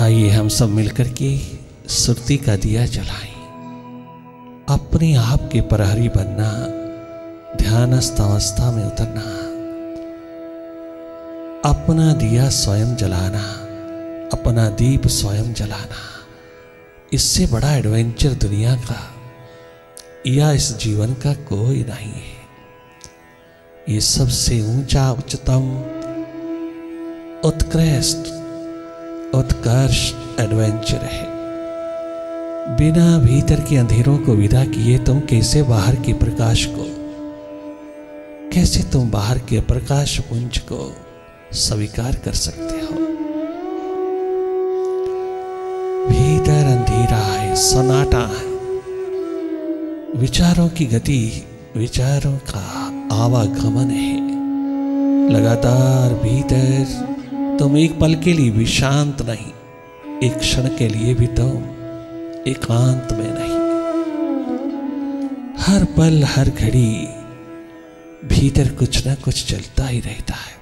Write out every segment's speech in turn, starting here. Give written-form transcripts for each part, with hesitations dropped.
आइए हम सब मिलकर के सुरती का दिया जलाएं, अपने आप के प्रहरी बनना, ध्यानस्थ अवस्था में उतरना, अपना दिया स्वयं जलाना, अपना दीप स्वयं जलाना। इससे बड़ा एडवेंचर दुनिया का या इस जीवन का कोई नहीं है। ये सबसे ऊंचा, उच्चतम, उत्कृष्ट, उत्कर्ष एडवेंचर है। बिना भीतर के अंधेरों को विदा किए तुम कैसे बाहर के प्रकाश को, कैसे तुम बाहर के प्रकाश पुंज को स्वीकार कर सकते हो? भीतर अंधेरा है, सन्नाटा है, विचारों की गति, विचारों का आवागमन है। लगातार भीतर तुम एक पल के लिए भी शांत नहीं, एक क्षण के लिए भी तुम एकांत में नहीं। हर पल, हर घड़ी भीतर कुछ ना कुछ चलता ही रहता है।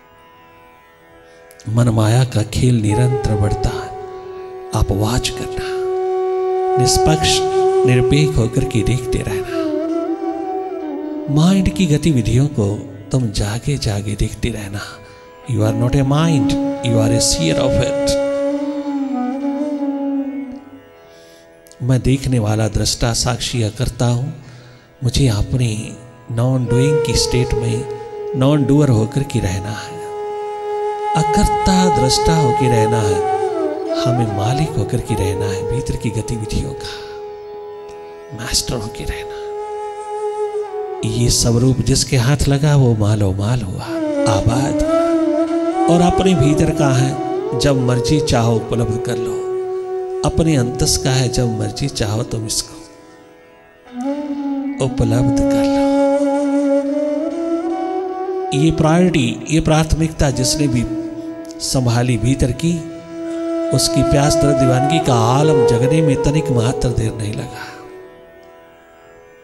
मन माया का खेल निरंतर बढ़ता है। आप वाच करना, निष्पक्ष निरपेक्ष होकर के देखते रहना। माइंड की गतिविधियों को तुम जागे जागे देखते रहना। You are not a mind, you are a seer of it. मैं देखने वाला दृष्टा, साक्षी या करता हूं। मुझे अपने नॉन डूइंग की स्टेट में नॉन डूअर होकर के रहना है, अकर्ता दृष्टा होकर रहना है। हमें मालिक होकर के रहना है, भीतर की गतिविधियों का मास्टर होकर रहना। ये सब रूप जिसके हाथ लगा वो मालो माल हुआ, आबाद। और अपने भीतर का है, जब मर्जी चाहो उपलब्ध कर लो। अपने अंतस का है, जब मर्जी चाहो तुम इसको उपलब्ध कर लो। ये प्रायोरिटी, ये प्राथमिकता जिसने भी संभाली भीतर की, उसकी प्यास दर्द दीवानगी का आलम जगने में तनिक मात्र देर नहीं लगा।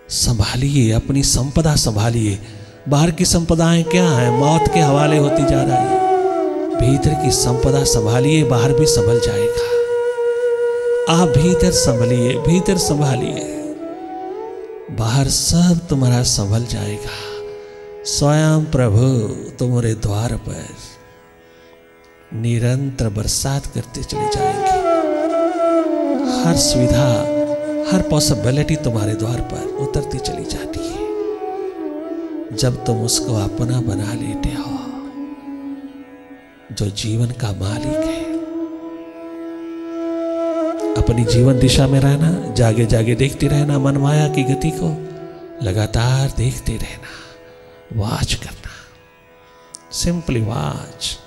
संभालिए अपनी संपदा, संभालिए। बाहर की संपदाएं क्या है, मौत के हवाले होती जा रही है। भीतर की संपदा संभालिए, बाहर भी संभल जाएगा। आप भीतर संभलिए, भीतर संभालिए, बाहर सब तुम्हारा संभल जाएगा। स्वयं प्रभु तुम्हारे द्वार पर निरंतर बरसात करते चले जाएंगे। हर सुविधा, हर पॉसिबिलिटी तुम्हारे द्वार पर उतरती चली जाती है जब तुम उसको अपना बना लेते हो, जो जीवन का मालिक है। अपनी जीवन दिशा में रहना, जागे जागे देखते रहना, मन माया की गति को लगातार देखते रहना, वाच करना, सिंपली वाच।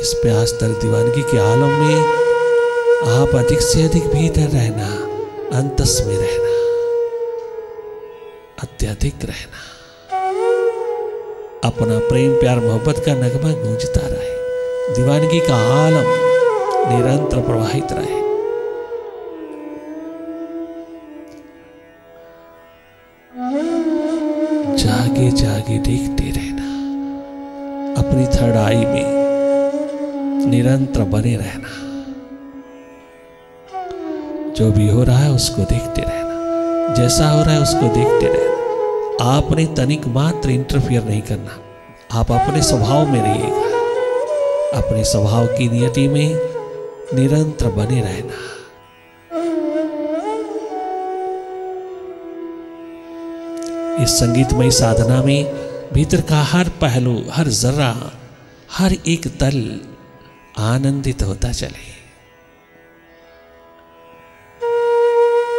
इस प्यास दर्द दीवानगी के आलम में आप अधिक से अधिक भीतर रहना, अंतस में रहना, अत्यधिक रहना। अपना प्रेम प्यार मोहब्बत का नगमा गूंजता रहे, दीवानगी का आलम निरंतर प्रवाहित रहे। जागे जागे देखते रहना, अपनी थर्ड आई में निरंतर बने रहना। जो भी हो रहा है उसको देखते रहना, जैसा हो रहा है उसको देखते रहना। आपने तनिक मात्र इंटरफियर नहीं करना। आप अपने स्वभाव में रहिएगा, अपने स्वभाव की नियति में निरंतर बने रहना। इस संगीतमय साधना में भीतर का हर पहलू, हर जर्रा, हर एक तल आनंदित होता चले।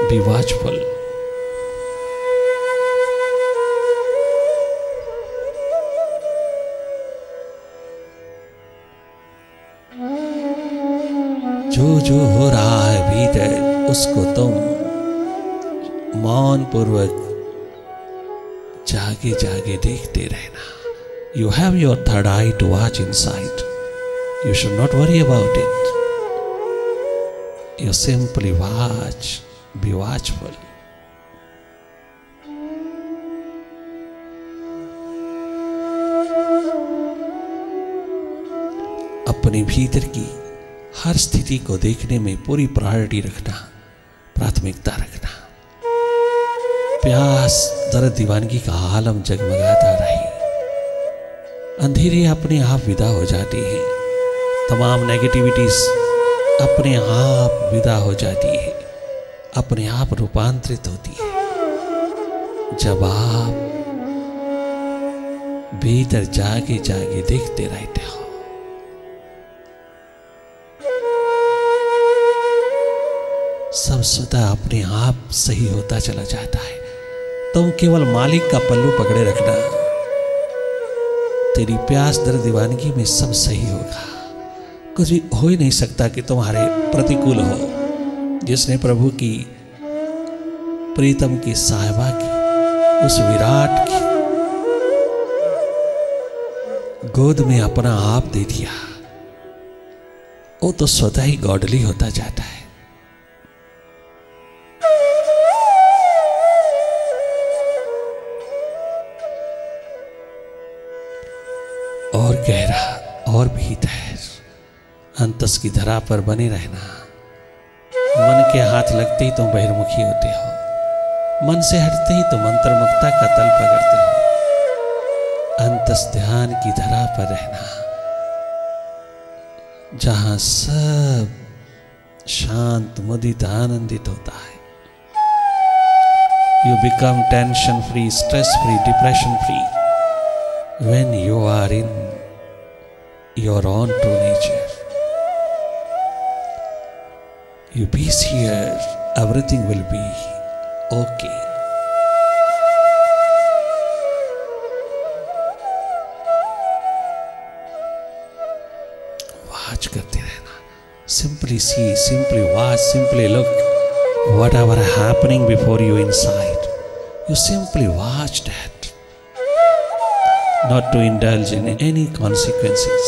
Be watchful. जो जो हो रहा है भीतर, उसको तुम मौन पूर्वक जागे जागे देखते रहना। You have your third eye to watch inside. You should not worry about it. You simply watch. Be watchful. अपने भीतर की हर स्थिति को देखने में पूरी प्रायोरिटी रखना, प्राथमिकता रखना। प्यास दर्द दीवानगी का आलम जगमगाता रहे, अंधेरे अपने आप विदा हो जाती हैं, तमाम नेगेटिविटीज अपने आप विदा हो जाती है, अपने आप रूपांतरित होती है जब आप भीतर जागे जागे देखते रहते हो। सब स्वतः अपने आप सही होता चला जाता है। तुम केवल मालिक का पल्लू पकड़े रखना, तेरी प्यास दर्द दीवानगी में सब सही होगा। कुछ भी हो ही नहीं सकता कि तुम्हारे प्रतिकूल हो। जिसने प्रभु की प्रीतम की साहिबा की उस विराट की गोद में अपना आप दे दिया, वो तो स्वतः ही गॉडली होता जाता है। और गहरा और भीत है, अंतस की धरा पर बने रहना। मन के हाथ लगते ही तुम बहिर्मुखी होते हो, मन से हटते ही तुम अंतर्मुखता का तल पकड़ते हो। अंतस ध्यान की धरा पर रहना, जहां सब शांत मुदित आनंदित होता है। You become tension free, stress free, depression free when you are in your own true nature. You be here, everything will be okay. Watch करते रहना, simply see, simply watch, simply look whatever happening before you inside. You simply watch that. Not to indulge in any consequences.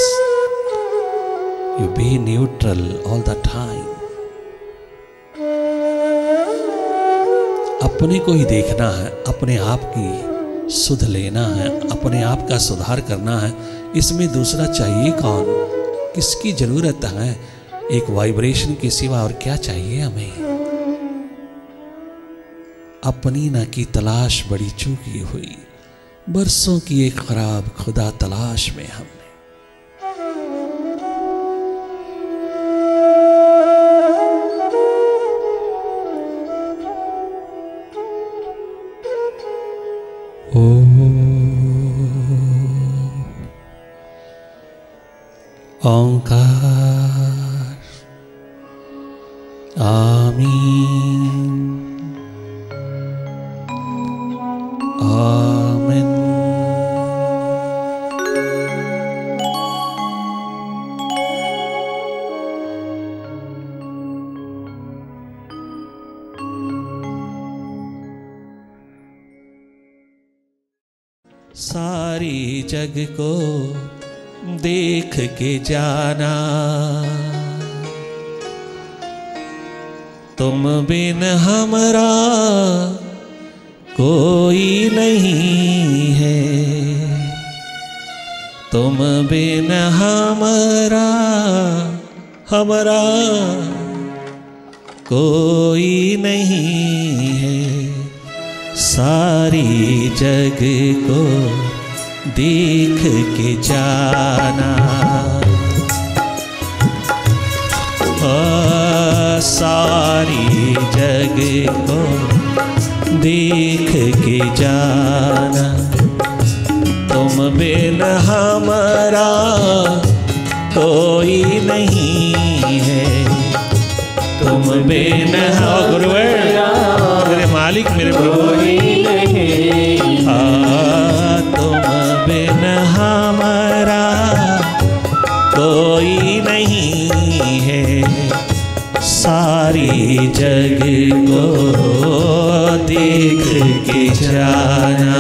You be neutral all the time. अपने को ही देखना है, अपने आप की सुध लेना है, अपने आप का सुधार करना है। इसमें दूसरा चाहिए कौन, किसकी जरूरत है? एक वाइब्रेशन के सिवा और क्या चाहिए हमें? अपनी ना की तलाश बड़ी चूकी हुई, बरसों की एक खराब खुदा तलाश में हमने। ओंकार आमीन आमीन। सारी जग को देख के जाना, तुम बिन हमरा कोई नहीं है, तुम बिन हमरा कोई नहीं है। सारी जग को देख के जाना, सारी जग को देख के जाना, तुम बिन हमारा कोई नहीं है, तुम बिन गुरु मेरे मालिक मेरे प्रभु तुम बिन हमारा कोई नहीं है। सारी जग को देख के जाना।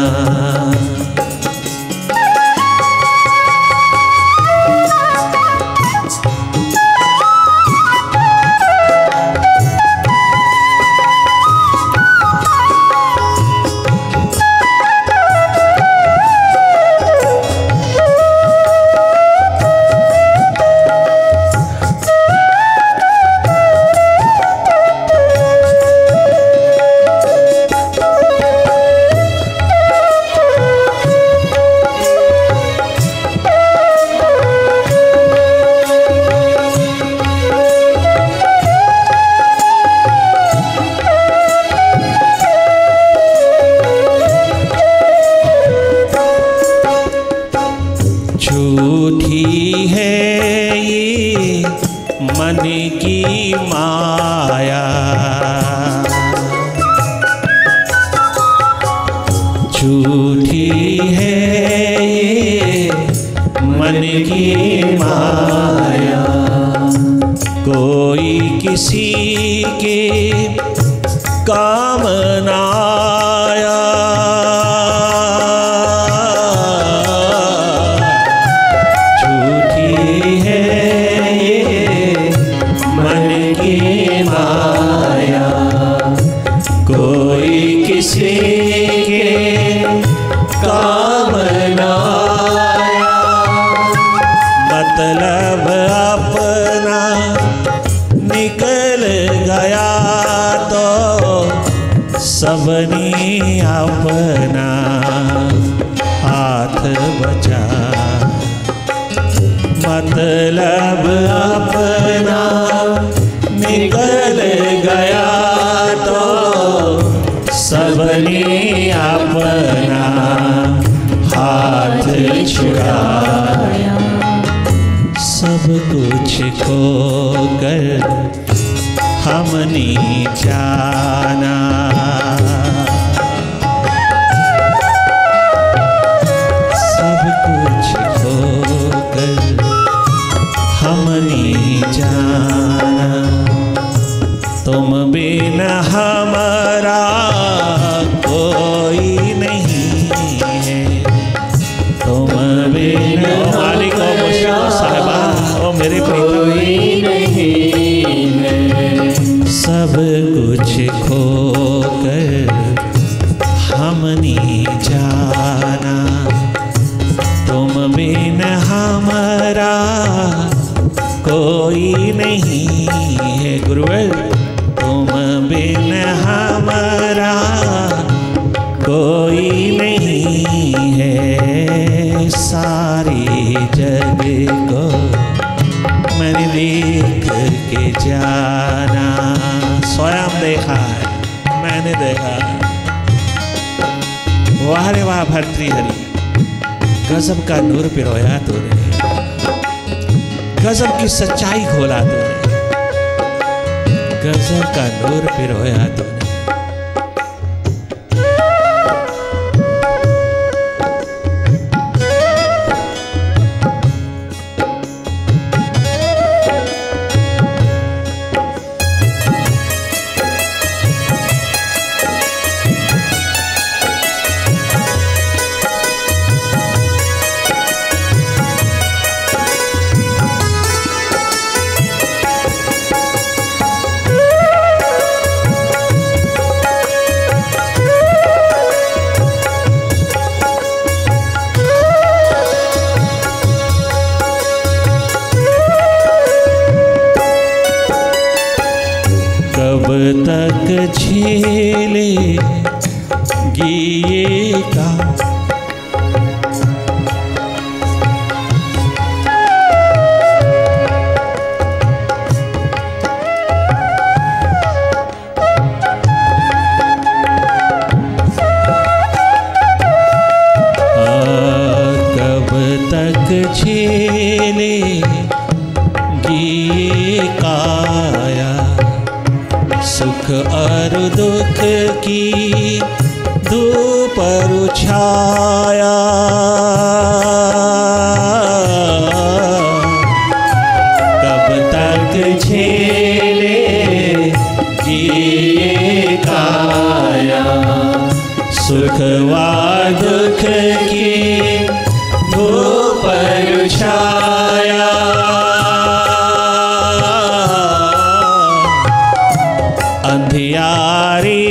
मन की माया, झूठी है ये मन की माया। कोई किसी के काम ना आया, झूठी है ये मन की माया। कोई किसी के काम ना आया, मतलब अपना निकल गया तो सबने अपना हाथ बचा। मतलब अपना निकल गया तो सबने अपना हाथ छुड़ाया। सब कुछ खोकर हमने जाना, सब कुछ खोकर हमने जाना। तुम बिन हमारा कोई नहीं है, तुम बिन मालिक ओ मुश्किल साहिबा ओ मेरे कोई नहीं है। सब कुछ खोकर हमने जाना, तुम बिन हमारा कोई नहीं है। गुरुवर तुम बिन हमारा कोई नहीं है। सारी जग को मैंने देख के जाना, स्वयं देखा है, मैंने देखा। वाह रे वाह भर्तृहरि, गजब का नूर पिरोया तूने, गजब की सच्चाई खोला तूने, गजब का नूर पिरोया तूने। कब तक झेलेगी ये का कब तक झेलेगी ये काया, सुख और दुख की दोपहर छाया। कब तक झेले ये काया, सुख व दुख की दोपहर छाया। अंधियारे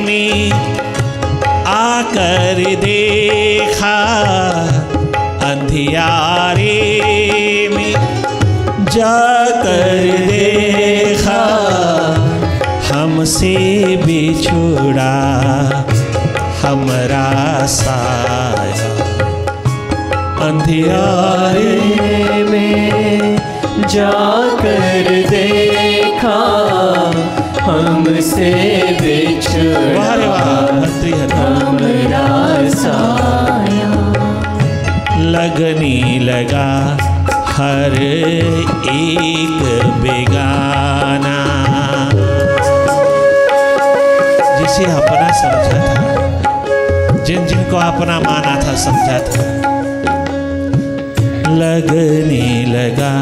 में आकर देखा, अंधियारे में जाकर देखा, हमसे बिछुड़ा हमरा साया। अंधियारे में जाकर देखा, हमसे बिछुड़ा हमरा साया। लगने लगा हर एक बेगाना। जिसे अपना समझा था, जिन जिनको अपना माना था, समझा था, लगने लगा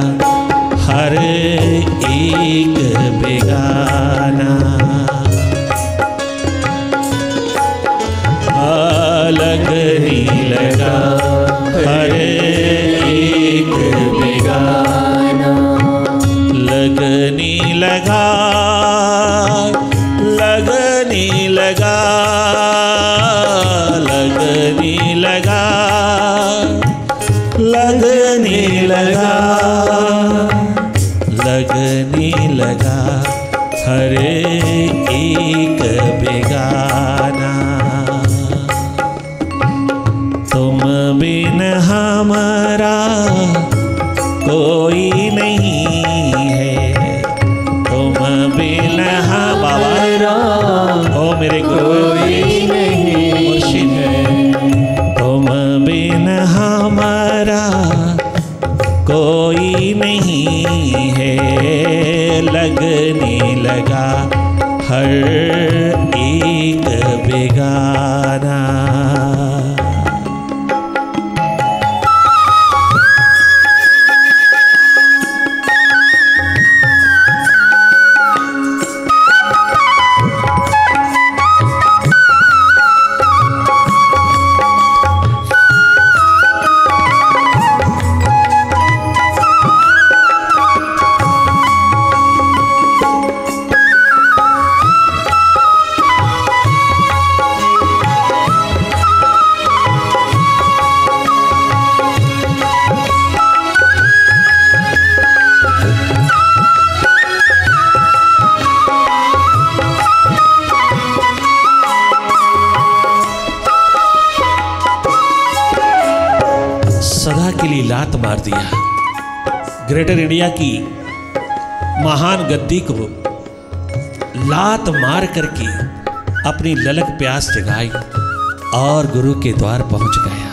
हर एक बेगाना। लगने लगा हर एक बेगाना। लगने लगा, लगने लगा, लगने लगा, लगने लगा, लगने लगा हर एक बेगाना। तुम बिन हमारा कोई नहीं है, तुम बिन हमारा ओ मेरे कोई नहीं है। तुम बिन हमारा कोई नहीं है। लगने लगा हर एक बेगाना। सदा के लिए लात मार दिया। ग्रेटर इंडिया की महान गद्दी को लात मार करके अपनी ललक प्यास जगाई और गुरु के द्वार पहुंच गया।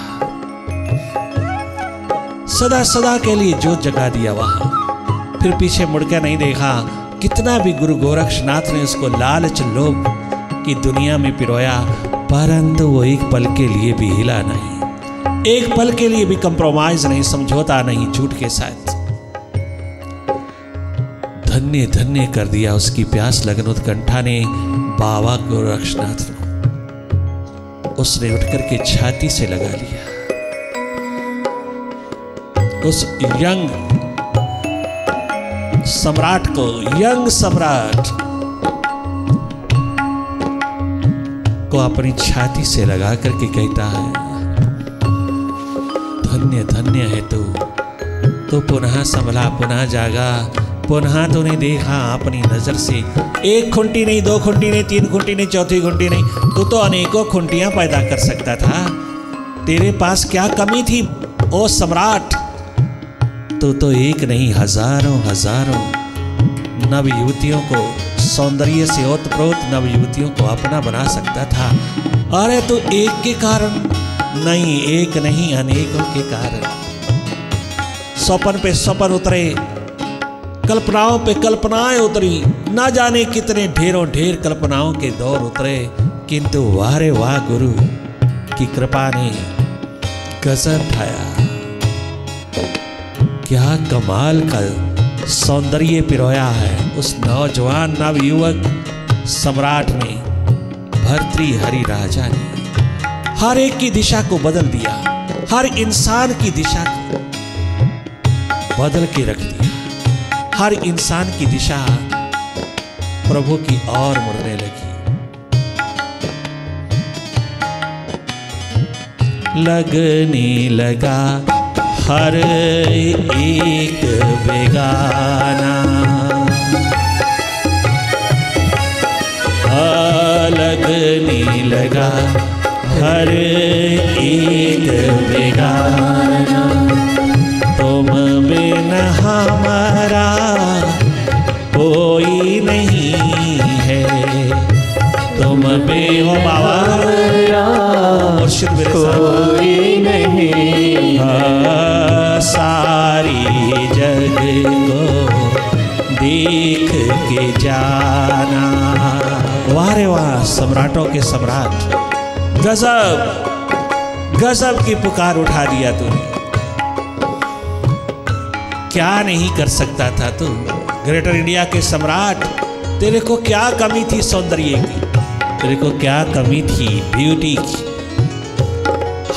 सदा सदा के लिए जोत जगा दिया वहां, फिर पीछे मुड़कर नहीं देखा। कितना भी गुरु गोरक्षनाथ ने उसको लालच लोभ की दुनिया में पिरोया, परंतु वो एक पल के लिए भी हिला नहीं, एक पल के लिए भी कंप्रोमाइज नहीं, समझौता नहीं झूठ के साथ। धन्य धन्य कर दिया उसकी प्यास लगन उत्कंठा ने बाबा गोरक्षनाथ को। उसने उठकर के छाती से लगा लिया। उस यंग सम्राट को, यंग सम्राट को अपनी छाती से लगा करके कहता है, धन्य धन्य है तू पुनः संभला, पुनः जागा, पुनः तूने देखा अपनी नजर से। एक खुंटी नहीं, दो खुंटी नहीं, तीन खुंटी नहीं, चौथी खुंटी नहीं, तू तो अनेकों खुंटियां पैदा कर सकता था। तेरे पास क्या कमी थी ओ सम्राट? तू तो एक नहीं हजारों हजारों नव युवतियों को सौंदर्य से ओतप्रोत नव युवतियों को अपना बना सकता था। अरे तू एक के कारण नहीं, एक नहीं अनेकों के कारण स्वप्न पे स्वप्न उतरे, कल्पनाओं पे कल्पनाएं उतरी, ना जाने कितने ढेरों ढेर कल्पनाओं के दौर उतरे, किंतु वाह रे वाह गुरु की कृपा ने गजब ढाया। क्या कमाल का सौंदर्य पिरोया है उस नौजवान नवयुवक सम्राट ने, भर्तृहरि राजा ने। हर एक की दिशा को बदल दिया, हर इंसान की दिशा को बदल के रख दिया। हर इंसान की दिशा प्रभु की ओर मुड़ने लगी। लगने लगा हर एक बेगाना, लगने लगा हर एक बेगाना। तुम बिन हमारा कोई नहीं है, तुम बिन हमारा कोई नहीं। सारी जग को देख के जाना। वाह रे वाह, सम्राटों के सम्राट, गजब गजब की पुकार उठा दिया तूने। क्या नहीं कर सकता था तू, ग्रेटर इंडिया के सम्राट। तेरे को क्या कमी थी सौंदर्य की, तेरे को क्या कमी थी ब्यूटी की।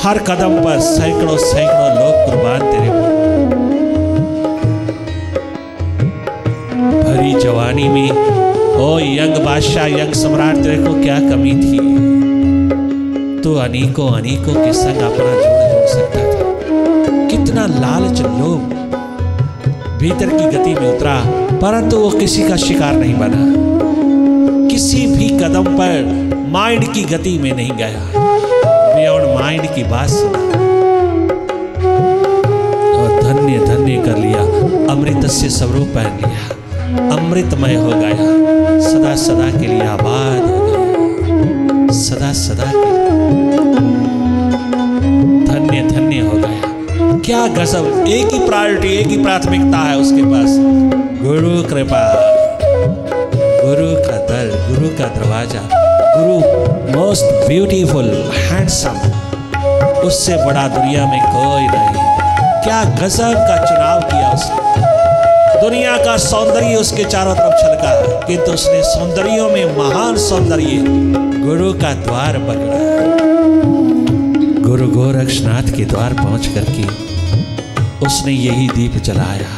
हर कदम पर सैकड़ों सैकड़ों लोग कुर्बान तेरे पर। भरी जवानी में ओ यंग बादशाह, यंग सम्राट, तेरे को क्या कमी थी। तो अनेकों अनेकों के संग अपना जोड़ सकता था। कितना लालच लोभ भीतर की गति में उतरा, परंतु वो किसी का शिकार नहीं बना। किसी भी कदम पर माइंड की गति में नहीं गया, बियॉन्ड माइंड की बात सुना और धन्य धन्य कर लिया। अमृत से स्वरूप पहन लिया, अमृतमय हो गया, सदा सदा के लिए आबाद हो गया, सदा सदा के धन्य धन्य हो गया। क्या गजब, एक ही प्रायोरिटी, एक ही प्राथमिकता है उसके पास, गुरु कृपा, गुरु का दर, गुरु का दरवाजा, गुरु मोस्ट ब्यूटीफुल हैंडसम, उससे बड़ा दुनिया में कोई नहीं। क्या गजब का चुनाव किया उसने। दुनिया का सौंदर्य उसके चारों तरफ छलका, किंतु उसने सौंदर्यों में महान सौंदर्य गुरु का द्वार पकड़ा। गुरु गोरक्षनाथ के द्वार पहुंच करके उसने यही दीप जलाया।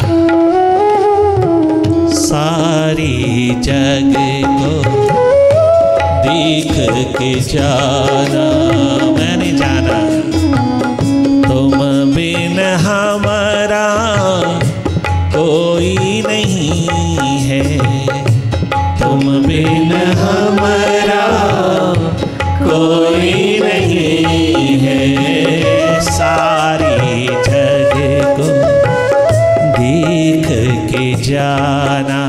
सारी जग को देख के जाना, मैंने जाना तुम बिन हमारा कोई नहीं है, तुम बिन हमारा कोई नहीं है। सारी जग को देख के जाना।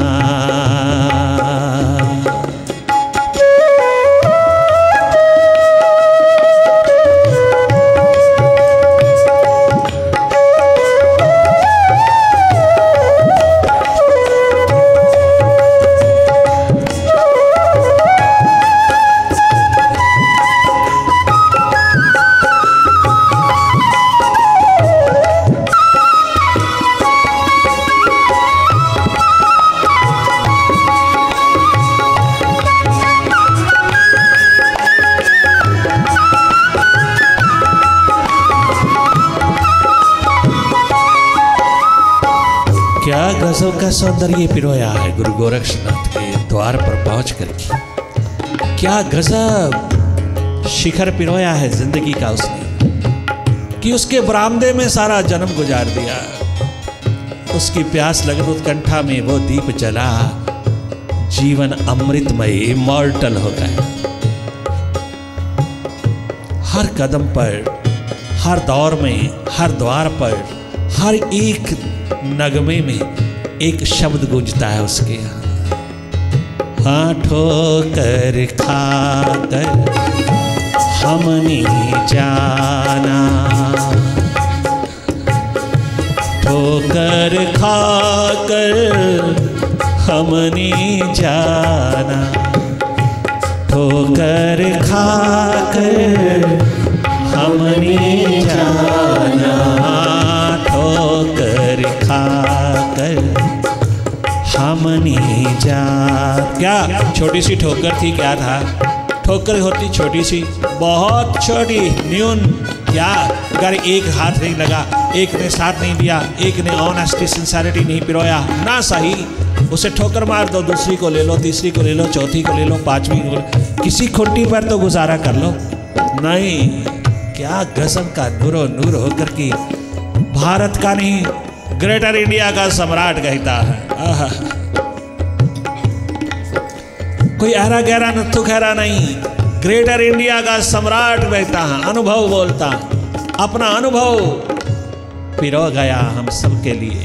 गजब का सौंदर्य पिरोया है गुरु गोरक्षनाथ के द्वार पर पहुंच करके। क्या गजब शिखर पिरोया है जिंदगी का उसने, कि उसके बरामदे में सारा जन्म गुजार दिया। उसकी प्यास लगन उत्कंठा में वो दीप जला, जीवन अमृतमय इमॉर्टल हो गया। हर कदम पर, हर दौर में, हर द्वार पर, हर एक नगमे में एक शब्द गूंजता है उसके यहाँ। हाँ, ठोकर खाकर हमने जाना, ठोकर खाकर हमने जाना, ठोकर खाकर हमने जाना, ठोकर खाकर हमने जा। क्या छोटी सी ठोकर थी, क्या था? ठोकर होती छोटी सी, बहुत छोटी, न्यून। क्या अगर एक हाथ नहीं लगा, एक ने साथ नहीं दिया, एक ने ऑनेस्टी सिंसियरिटी नहीं पिरोया, ना सही, उसे ठोकर मार दो, दूसरी को ले लो, तीसरी को ले लो, चौथी को ले लो, पांचवी को, किसी खुंटी पर तो गुजारा कर लो। नहीं, क्या गजब का नूरो नूर होकर के भारत का नहीं, ग्रेटर इंडिया का सम्राट कहता है। कोई ऐरा गहरा नत्थु खैरा नहीं, ग्रेटर इंडिया का सम्राट कहता है, अनुभव बोलता, अपना अनुभव पिरो गया हम सब के लिए।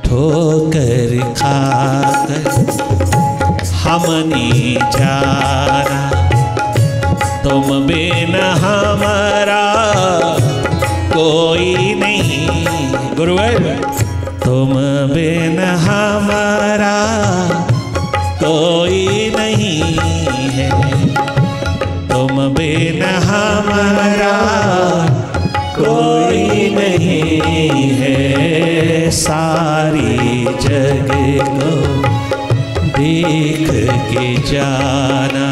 ठोकर खाकर हमने जाना, तुम बिन हमारा कोई नहीं, गुरुवर तुम बिन हमारा हमारा कोई नहीं है, सारी जग को देख के जाना।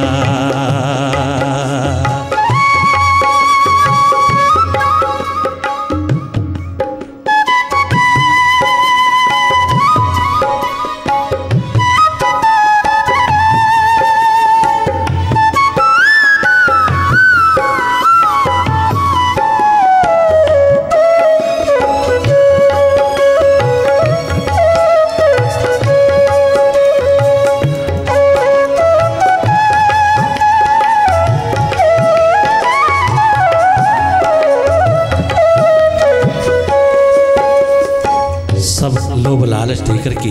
लोभ लालच देकर के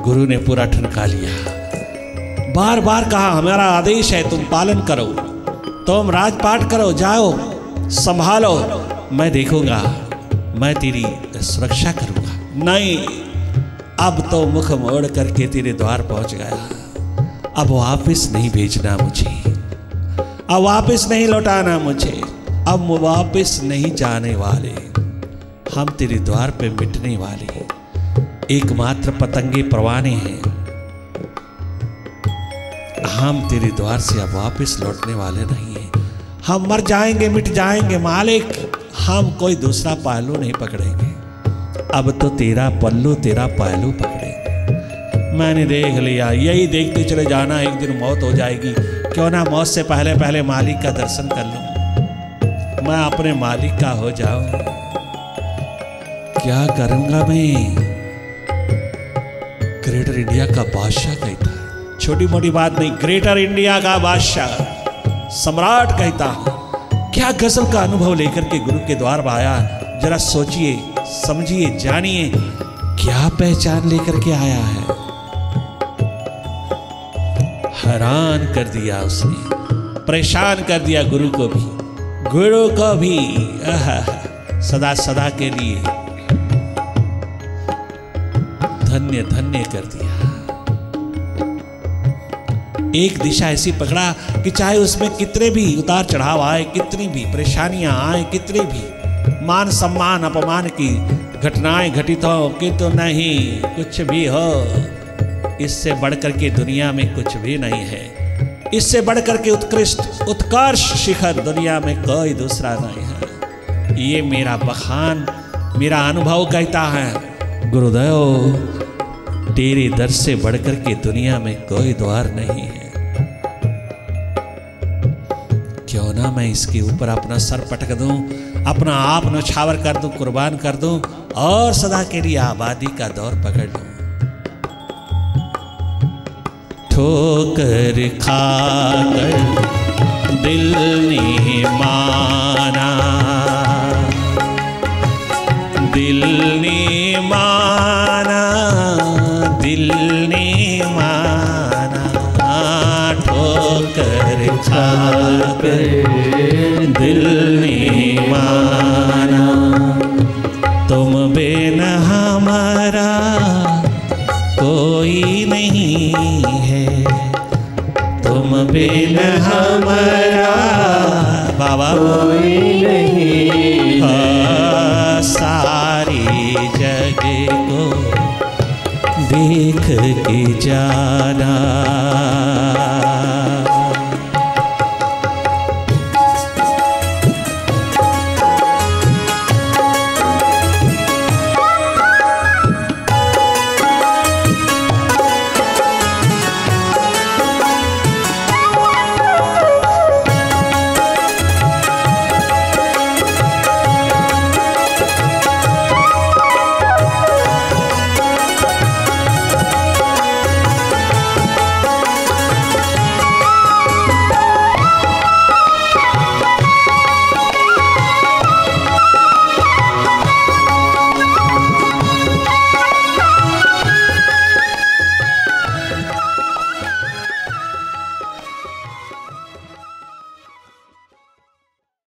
गुरु ने पूरा ठनका लिया। बार बार कहा हमारा आदेश है, तुम पालन करो, तुम राजपाट करो, जाओ संभालो, मैं देखूंगा, मैं तेरी सुरक्षा करूंगा। नहीं, अब तो मुख मोड़ करके तेरे द्वार पहुंच गया, अब वापस नहीं भेजना मुझे, अब वापस नहीं लौटाना मुझे, अब वापस नहीं जाने वाले, हम तेरे द्वार पे मिटने वाले हैं, एकमात्र पतंगे परवाने हैं, हम तेरे द्वार से अब वापस लौटने वाले नहीं हैं, हम मर जाएंगे, मिट जाएंगे मालिक, हम कोई दूसरा पहलू नहीं पकड़ेंगे, अब तो तेरा पल्लू तेरा पहलू पकड़ेंगे। मैंने देख लिया, यही देखते चले जाना, एक दिन मौत हो जाएगी, क्यों ना मौत से पहले पहले मालिक का दर्शन कर लूं, मैं अपने मालिक का हो जाऊं। क्या करूंगा मैं? ग्रेटर इंडिया का बादशाह कहता है, छोटी मोटी बात नहीं, ग्रेटर इंडिया का बादशाह सम्राट कहता है। क्या गजब का अनुभव लेकर के गुरु के द्वार पर आया, जरा सोचिए, समझिए, जानिए, क्या पहचान लेकर के आया है। हैरान कर दिया उसने, परेशान कर दिया गुरु को भी सदा सदा के लिए धन्य धन्य कर दिया। एक दिशा ऐसी पकड़ा कि चाहे उसमें कितने भी उतार चढ़ाव आए, कितनी भी परेशानियां आए, कितनी भी मान सम्मान अपमान की घटनाएं घटित हो, किंतु नहीं, कुछ भी हो, इससे बढ़कर के दुनिया में कुछ भी नहीं है, इससे बढ़कर के उत्कृष्ट उत्कर्ष शिखर दुनिया में कोई दूसरा नहीं है। ये मेरा बखान, मेरा अनुभव कहता है, गुरुदेव तेरे दर से बढ़कर के दुनिया में कोई द्वार नहीं है, क्यों ना मैं इसके ऊपर अपना सर पटक दूं, अपना आप नौछावर कर दूं, कुर्बान कर दूं और सदा के लिए आबादी का दौर पकड़ लूं। ठोकर खाकर दिल ने माना, दिल ने माना, दिल ने माना, ठोकर खाकर दिल ने माना, तुम बिन हमारा कोई नहीं है, तुम बिन हमारा बाबा कोई नहीं है, सारी जग को देख के जाना।